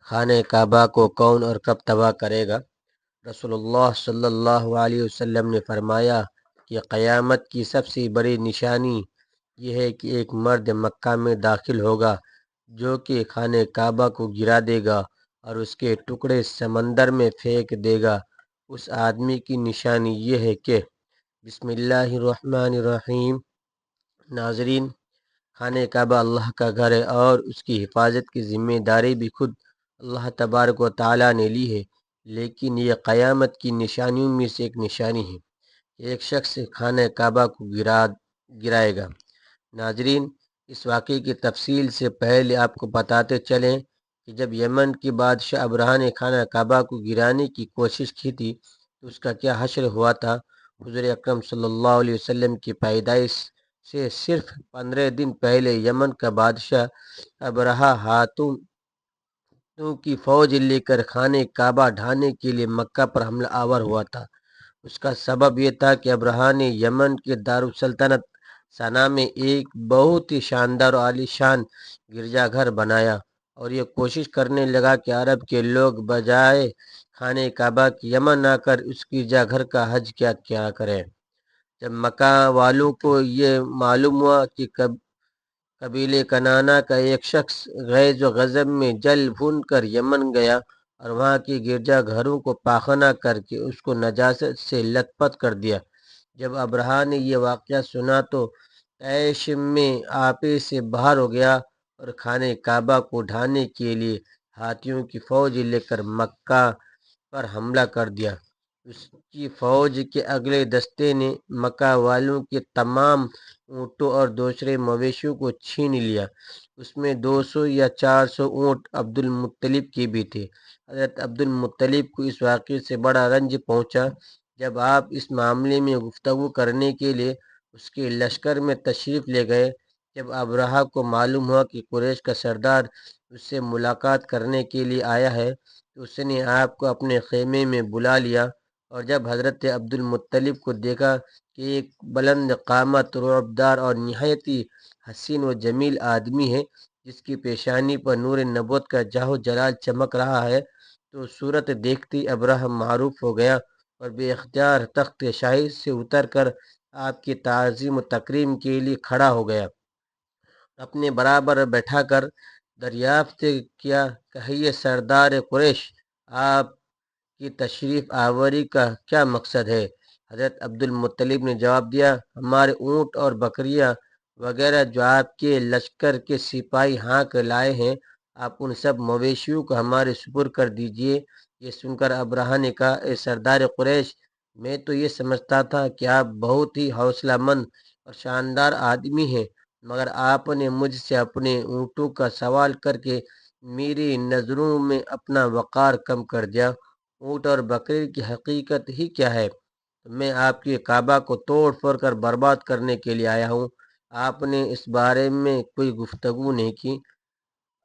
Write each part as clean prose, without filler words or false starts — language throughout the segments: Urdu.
خانہ کعبہ کو کون اور کب تباہ کرے گا؟ رسول اللہ صلی اللہ علیہ وسلم نے فرمایا کہ قیامت کی سب سے بڑی نشانی یہ ہے کہ ایک مرد مکہ میں داخل ہوگا جو کہ خانہ کعبہ کو گرا دے گا اور اس کے ٹکڑے سمندر میں پھینک دے گا۔ اس آدمی کی نشانی یہ ہے کہ بسم اللہ الرحمن الرحیم۔ ناظرین، خانہ کعبہ اللہ کا گھر ہے اور اس کی حفاظت کی ذمہ داری بھی خود اللہ تبارک و تعالیٰ نے لی ہے، لیکن یہ قیامت کی نشانیوں میں سے ایک نشانی ہے۔ ایک شخص خانہ کعبہ کو گرائے گا۔ ناظرین، اس واقعے کی تفصیل سے پہلے آپ کو بتاتے چلیں کہ جب یمن کے بادشاہ ابرہہ نے خانہ کعبہ کو گرانے کی کوشش کی تھی تو اس کا کیا حشر ہوا تھا۔ حضور اکرم صلی اللہ علیہ وسلم کی پیدائش سے صرف 15 دن پہلے یمن کا بادشاہ ابرہہ ہاتھوں کی فوج لے کر خانہ کعبہ ڈھانے کے لیے مکہ پر حملہ آور ہوا تھا۔ اس کا سبب یہ تھا کہ ابرہہ نے یمن کے دارالسلطنت سنا میں ایک بہت ہی شاندار و عالیشان گرجا گھر بنایا اور یہ کوشش کرنے لگا کہ عرب کے لوگ بجائے خانہ کعبہ کی یمن آ کر اس گرجا گھر کا حج کیا کریں۔ جب مکہ والوں کو یہ معلوم ہوا کہ قبیلہ کنانہ کا ایک شخص غیظ و غضب میں جل بھون کر یمن گیا اور وہاں کے گرجا گھروں کو پاخانہ کر کے اس کو نجاست سے لت پت کر دیا۔ جب ابرہہ نے یہ واقعہ سنا تو طیش میں آپے سے باہر ہو گیا اور خانہ کعبہ کو ڈھانے کے لیے ہاتھیوں کی فوج لے کر مکہ پر حملہ کر دیا۔ اس کی فوج کے اگلے دستے نے مکہ والوں کے تمام اونٹوں اور دوسرے مویشیوں کو چھین لیا۔ اس میں 200 یا 400 اونٹ عبدالمطلب کے بھی تھے۔ حضرت عبدالمطلب کو اس واقعے سے بڑا رنج پہنچا۔ جب آپ اس معاملے میں گفتگو کرنے کے لیے اس کے لشکر میں تشریف لے گئے، جب ابرہہ کو معلوم ہوا کہ قریش کا سردار اس سے ملاقات کرنے کے لیے آیا ہے تو اس نے آپ کو اپنے خیمے میں بلا لیا، اور جب حضرت عبدالمطلب کو دیکھا کہ ایک بلند قامت، رعبدار اور نہایت ہی حسین و جمیل آدمی ہے جس کی پیشانی پر نور نبوت کا جاہ و جلال چمک رہا ہے، تو صورت دیکھتی ابرہہ معروف ہو گیا اور بے اختیار تخت شاہی سے اتر کر آپ کی تعظیم و تکریم کے لیے کھڑا ہو گیا۔ اپنے برابر بٹھا کر دریافت کیا، کہیے سردار قریش، آپ کی تشریف آوری کا کیا مقصد ہے؟ حضرت عبدالمطلب نے جواب دیا، ہمارے اونٹ اور بکریاں وغیرہ جو آپ کے لشکر کے سپاہی ہانک لائے ہیں، آپ ان سب مویشیوں کو ہمارے سپرد کر دیجئے۔ یہ سن کر ابرہہ نے کہا، اے سردار قریش، میں تو یہ سمجھتا تھا کہ آپ بہت ہی حوصلہ مند اور شاندار آدمی ہیں، مگر آپ نے مجھ سے اپنے اونٹوں کا سوال کر کے میری نظروں میں اپنا وقار کم کر دیا۔ اونٹ اور بکری کی حقیقت ہی کیا ہے؟ میں آپ کے کعبہ کو توڑ پھوڑ کر برباد کرنے کے لیے آیا ہوں، آپ نے اس بارے میں کوئی گفتگو نہیں کی۔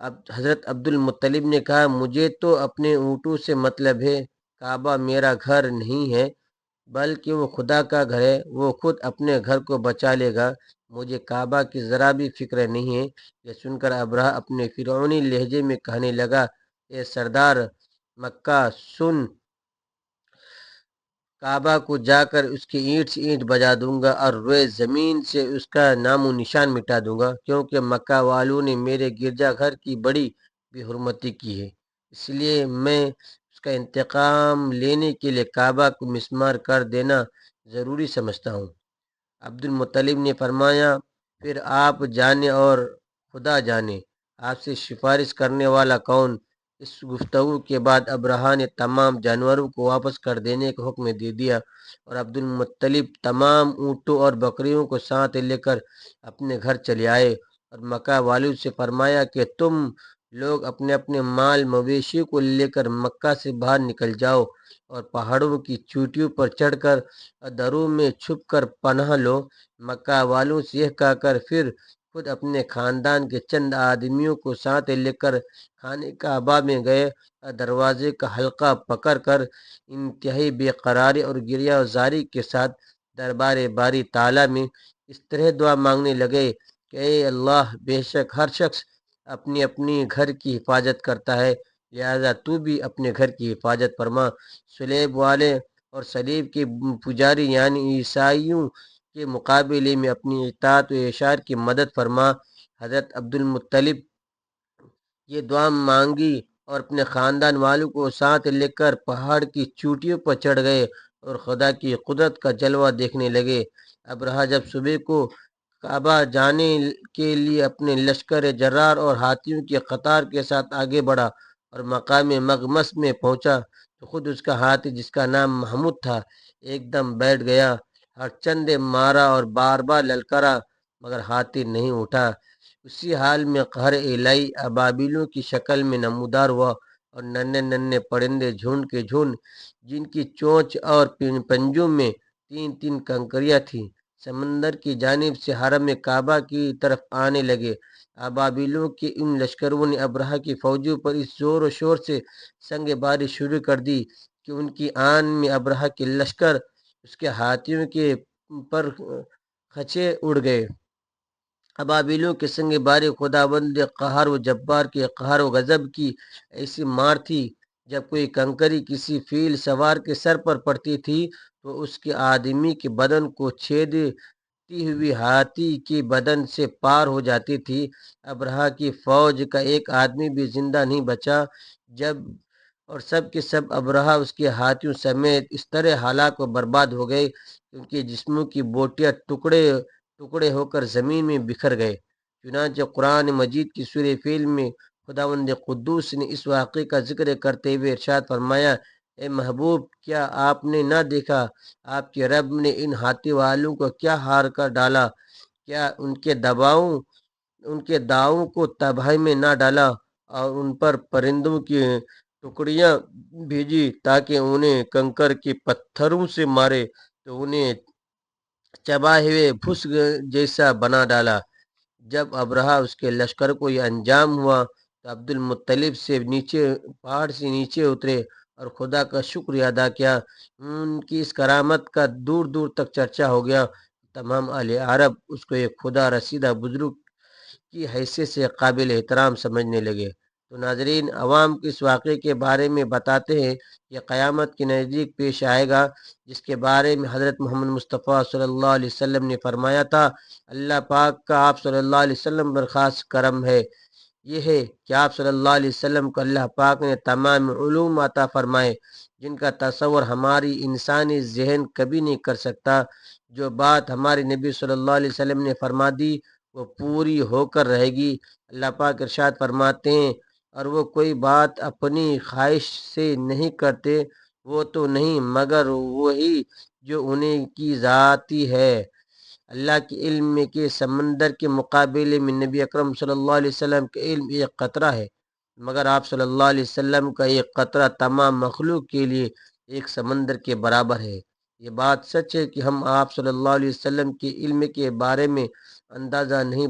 اب حضرت عبدالمطلب نے کہا، مجھے تو اپنے اونٹوں سے مطلب ہے، کعبہ میرا گھر نہیں ہے بلکہ وہ خدا کا گھر ہے، وہ خود اپنے گھر کو بچا لے گا، مجھے کعبہ کی ذرا بھی فکر نہیں ہے۔ یہ سن کر ابرہہ اپنے فرعونی لہجے میں کہنے لگا، اے سردار مکہ سن، کعبہ کو جا کر اس کی اینٹ سے اینٹ بجا دوں گا اور روئے زمین سے اس کا نام و نشان مٹا دوں گا، کیونکہ مکہ والوں نے میرے گرجا گھر کی بڑی بے حرمتی کی ہے، اس لیے میں اس کا انتقام لینے کے لیے کعبہ کو مسمار کر دینا ضروری سمجھتا ہوں۔ عبدالمطلب نے فرمایا، پھر آپ جانے اور خدا جانے، آپ سے سفارش کرنے والا کون؟ اس گفتگو کے بعد ابرہہ نے تمام جانوروں کو واپس کر دینے کا حکم دے دیا اور عبدالمطلب تمام اونٹوں اور بکریوں کو ساتھ لے کر اپنے گھر چلے آئے اور مکہ والوں سے فرمایا کہ تم لوگ اپنے اپنے مال مویشی کو لے کر مکہ سے باہر نکل جاؤ اور پہاڑوں کی چوٹیوں پر چڑھ کر دروں میں چھپ کر پناہ لو۔ مکہ والوں سے یہ کہہ کر پھر خود اپنے خاندان کے چند آدمیوں کو ساتھ لے کر خانہ کعبہ میں گئے اور دروازے کا حلقہ پکڑ کر انتہائی بے قراری اور گریہ زاری کے ساتھ دربار باری تعالیٰ میں اس طرح دعا مانگنے لگے کہ اے اللہ، بے شک ہر شخص اپنی اپنی گھر کی حفاظت کرتا ہے، لہذا تو بھی اپنے گھر کی حفاظت فرما۔ صلیب والے اور صلیب کے پجاری یعنی عیسائیوں کے مقابلے میں اپنی اطاعت و اشار کی مدد فرما۔ حضرت عبد المطلب یہ دعا مانگی اور اپنے خاندان والوں کو ساتھ لے کر پہاڑ کی چوٹیوں پر چڑھ گئے اور خدا کی قدرت کا جلوہ دیکھنے لگے۔ ابرہہ جب صبح کو کعبہ جانے کے لیے اپنے لشکر جرار اور ہاتھیوں کی قطار کے ساتھ آگے بڑھا اور مقام مغمس میں پہنچا تو خود اس کا ہاتھی جس کا نام محمود تھا ایک دم بیٹھ گیا۔ ہر چندے مارا اور بار بار للکارا مگر ہاتھی نہیں اٹھا۔ اسی حال میں قہر الہی ابابیلوں کی شکل میں نمودار ہوا اور ننھے ننھے پرندے جھنڈ کے جھنڈ جن کی چونچ اور پنجوں میں تین تین کنکریاں تھیں سمندر کی جانب سے حرم کعبہ کی طرف آنے لگے۔ ابابیلوں کے ان لشکروں نے ابرہہ کی فوجوں پر اس زور و شور سے سنگ باری شروع کر دی کہ ان کی آن میں ابرہہ کے لشکر اس کے ہاتھیوں کے پر خچے اڑ گئے۔ ابابیلوں کے سنگ باری خداوند قہار و جبار کے قہر و غضب کی ایسی مار تھی، جب کوئی کنکری کسی فیل سوار کے سر پر پڑتی تھی تو اس کے آدمی کے بدن کو چھیدتی ہوئی ہاتھی کے بدن سے پار ہو جاتی تھی۔ ابرہہ کی فوج کا ایک آدمی بھی زندہ نہیں بچا جب اور سب کے سب ابرہہ اس کے ہاتھیوں سمیت اس طرح ہلاک و برباد ہو گئے کہ ان کے جسموں کی بوٹیاں ٹکڑے ٹکڑے ہو کر زمین میں بکھر گئے۔ چنانچہ قرآن مجید کی سورہ فیل میں خداوند قدوس نے اس واقعے کا ذکر کرتے ہوئے ارشاد فرمایا، اے محبوب کیا آپ نے نہ دیکھا آپ کے رب نے ان ہاتھی والوں کو کیا ہار کر ڈالا، کیا ان کے داؤں کو تباہی میں نہ ڈالا اور ان پر پرندوں کی ٹکڑیاں بھیجی تاکہ انہیں کنکر کے پتھروں سے مارے تو انہیں چبائے ہوئے بھس جیسا بنا ڈالا۔ جب ابرہہ اس کے لشکر کو یہ انجام ہوا تو عبد المطلب سے پہاڑ سے نیچے اترے اور خدا کا شکریہ ادا کیا۔ ان کی اس کرامت کا دور دور تک چرچا ہو گیا۔ تمام اہل عرب اس کو ایک خدا رسیدہ بزرگ کی حیثیت سے قابل احترام سمجھنے لگے۔ تو ناظرین، عوام کے اس واقعے کے بارے میں بتاتے ہیں کہ قیامت کے نزدیک پیش آئے گا، جس کے بارے میں حضرت محمد مصطفیٰ صلی اللہ علیہ وسلم نے فرمایا تھا، اللہ پاک کا آپ صلی اللہ علیہ وسلم پر خاص کرم ہے، یہ ہے کہ آپ صلی اللہ علیہ وسلم کو اللہ پاک نے تمام علوم عطا فرمائے جن کا تصور ہماری انسانی ذہن کبھی نہیں کر سکتا۔ جو بات ہمارے نبی صلی اللہ علیہ وسلم نے فرما دی وہ پوری ہو کر رہے گی۔ اللہ پاک ارشاد فرماتے ہیں، اور وہ کوئی بات اپنی خواہش سے نہیں کرتے، وہ تو نہیں مگر وہی جو انہیں کی ذاتی ہے۔ اللہ کے علم کے سمندر کے مقابلے میں نبی اکرم صلی اللہ علیہ وسلم کا علم ایک قطرہ ہے، مگر آپ صلی اللہ علیہ وسلم کا ایک قطرہ تمام مخلوق کے لیے ایک سمندر کے برابر ہے۔ یہ بات سچ ہے کہ ہم آپ صلی اللہ علیہ وسلم کے علم کے بارے میں اندازہ نہیں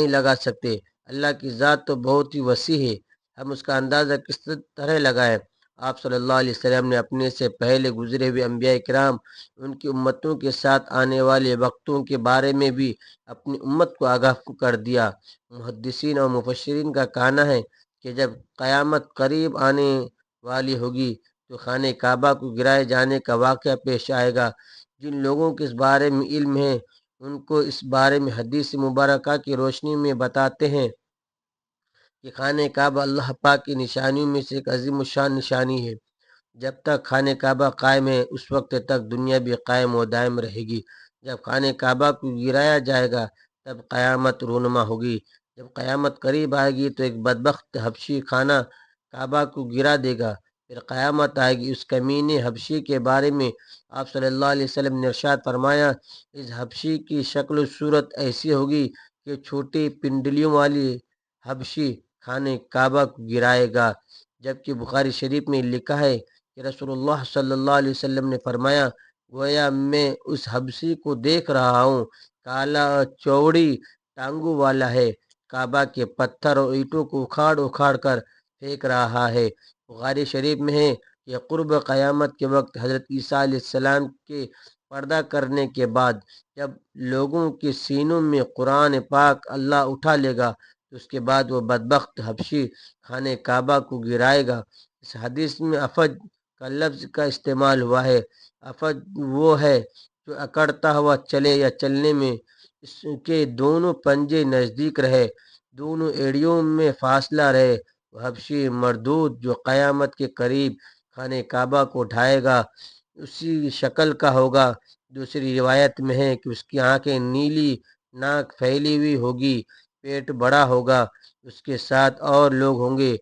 لگا سکتے۔ اللہ کی ذات تو بہت ہی وسیع ہے، ہم اس کا اندازہ کس طرح لگائیں۔ آپ صلی اللہ علیہ وسلم نے اپنے سے پہلے گزرے ہوئے انبیاء کرام، ان کی امتوں کے ساتھ آنے والے وقتوں کے بارے میں بھی اپنی امت کو آگاہ کر دیا۔ محدثین اور مفسرین کا کہنا ہے کہ جب قیامت قریب آنے والی ہوگی تو خانہ کعبہ کو گرائے جانے کا واقعہ پیش آئے گا۔ جن لوگوں کے اس بارے میں علم ہے ان کو اس بارے میں حدیث مبارکہ کی روشنی میں بتاتے ہیں کہ خانہ کعبہ اللہ پاک کی نشانیوں میں سے ایک عظیم الشان نشانی ہے۔ جب تک خانہ کعبہ قائم ہے اس وقت تک دنیا بھی قائم و دائم رہے گی۔ جب خانہ کعبہ کو گرایا جائے گا تب قیامت رونما ہوگی۔ جب قیامت قریب آئے گی تو ایک بدبخت حبشی خانہ کعبہ کو گرا دے گا، پھر قیامت آئے گی۔ اس کمینے حبشی کے بارے میں آپ صلی اللہ علیہ وسلم نے ارشاد فرمایا، اس حبشی کی شکل و صورت ایسی ہوگی کہ چھوٹی پنڈلیوں والی حبشی خانہ کعبہ کو گرائے گا۔ جبکہ بخاری شریف میں لکھا ہے کہ رسول اللہ صلی اللہ علیہ وسلم نے فرمایا، گویا میں اس حبشی کو دیکھ رہا ہوں، کالا اور چوڑی ٹانگوں والا ہے، کعبہ کے پتھر اور اینٹوں کو اکھاڑ اکھاڑ کر پھینک رہا ہے۔ بخاری شریف میں ہے کہ قرب قیامت کے وقت حضرت عیسیٰ علیہ السلام کے پردہ کرنے کے بعد جب لوگوں کے سینوں میں قرآن پاک اللہ اٹھا لے گا تو اس کے بعد وہ بدبخت حبشی خانہ کعبہ کو گرائے گا۔ اس حدیث میں افج کا لفظ کا استعمال ہوا ہے۔ افج وہ ہے جو اکڑتا ہوا چلے یا چلنے میں اس کے دونوں پنجے نزدیک رہے، دونوں ایڑیوں میں فاصلہ رہے۔ وہ حبشی مردود جو قیامت کے قریب خانہ کعبہ کو ڈھائے گا اسی شکل کا ہوگا۔ دوسری روایت میں ہے کہ اس کی آنکھیں نیلی، ناک پھیلی ہوئی ہوگی، پیٹ بڑا ہوگا، اس کے ساتھ اور لوگ ہوں گے۔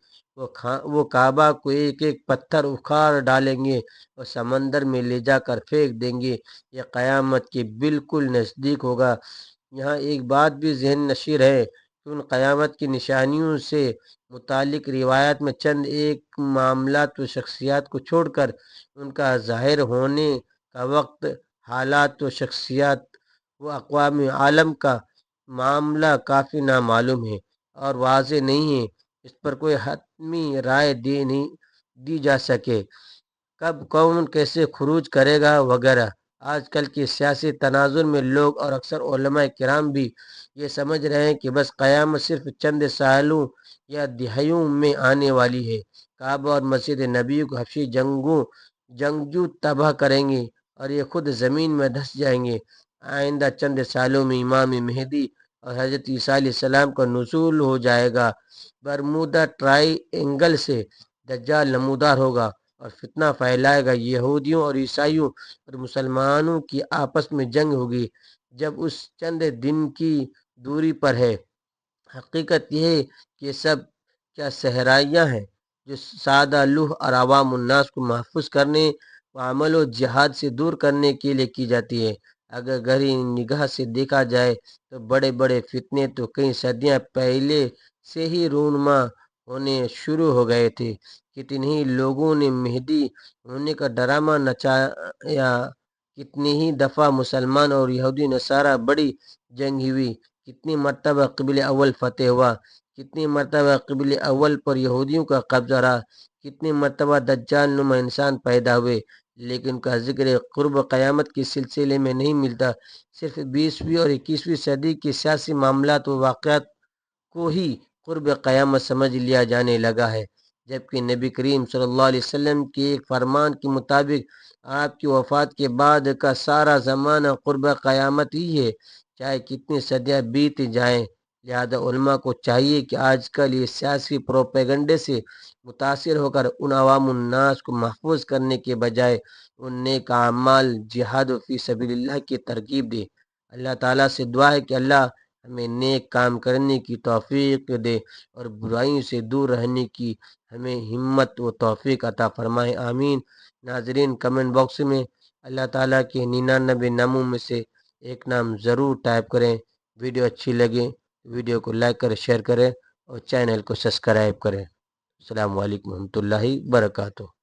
وہ کعبہ کو ایک ایک پتھر اکھاڑ ڈالیں گے اور سمندر میں لے جا کر پھینک دیں گے۔ یہ قیامت کے بالکل نزدیک ہوگا۔ یہاں ایک بات بھی ذہن نشین ہے کہ ان قیامت کی نشانیوں سے متعلق روایات میں چند ایک معاملات و شخصیات کو چھوڑ کر ان کا ظاہر ہونے کا وقت، حالات و شخصیات و اقوام عالم کا معاملہ کافی نامعلوم ہے اور واضح نہیں ہے۔ اس پر کوئی حتمی رائے نہیں دی جا سکے۔ کب کون کیسے خروج کرے گا وغیرہ۔ آج کل کے سیاسی تناظر میں لوگ اور اکثر علماء کرام بھی یہ سمجھ رہے ہیں کہ بس قیامت صرف چند سالوں یا دہائیوں میں آنے والی ہے۔ کعبہ اور مسجد نبی کو حبشی جنگجو تباہ کریں گے اور یہ خود زمین میں دھس جائیں گے۔ آئندہ چند سالوں میں امام مہدی اور حضرت عیسیٰ علیہ السلام کا نزول ہو جائے گا۔ برمودا ٹرائی اینگل سے دجال نمودار ہوگا اور فتنہ پھیلائے گا۔ یہودیوں اور عیسائیوں اور مسلمانوں کی آپس میں جنگ ہوگی جب اس چند دن کی دوری پر ہے۔ حقیقت یہ ہے کہ سب کیا صحرائیاں ہیں جو سادہ لوح اور عوام الناس کو محفوظ کرنے و عمل و جہاد سے دور کرنے کے لیے کی جاتی ہے۔ اگر گہری نگاہ سے دیکھا جائے تو بڑے بڑے فتنے تو کئی صدیاں پہلے سے ہی رونما ہونے شروع ہو گئے تھے۔ کتنے ہی لوگوں نے مہدی ہونے کا ڈرامہ نچایا، کتنی ہی دفعہ مسلمان اور یہودی نصارہ بڑی جنگ ہوئی، کتنی مرتبہ قبلِ اول فتح ہوا، کتنی مرتبہ قبلِ اول پر یہودیوں کا قبضہ رہا، کتنی مرتبہ دجال نما انسان پیدا ہوئے، لیکن ان کا ذکر قرب قیامت کے سلسلے میں نہیں ملتا۔ صرف 20ویں اور 21ویں صدی کے سیاسی معاملات و واقعات کو ہی قرب قیامت سمجھ لیا جانے لگا ہے، جبکہ نبی کریم صلی اللہ علیہ وسلم کے ایک فرمان کے مطابق آپ کی وفات کے بعد کا سارا زمانہ قرب قیامت ہی ہے، چاہے کتنی صدیاں بیت جائیں۔ لہذا علماء کو چاہیے کہ آج کل یہ سیاسی پروپیگنڈے سے متاثر ہو کر ان عوام الناس کو محفوظ کرنے کے بجائے ان نیک اعمال، جہاد فی سبیل اللہ کی ترغیب دے۔ اللہ تعالیٰ سے دعا ہے کہ اللہ ہمیں نیک کام کرنے کی توفیق دے اور برائیوں سے دور رہنے کی ہمیں ہمت و توفیق عطا فرمائے، آمین۔ ناظرین، کمنٹ باکس میں اللہ تعالیٰ کے 99 ناموں میں سے ایک نام ضرور ٹائپ کریں۔ ویڈیو اچھی لگے ویڈیو کو لائک کریں، شیئر کریں اور چینل کو سبسکرائب کریں۔ السلام علیکم ورحمۃ اللہ وبرکاتہ۔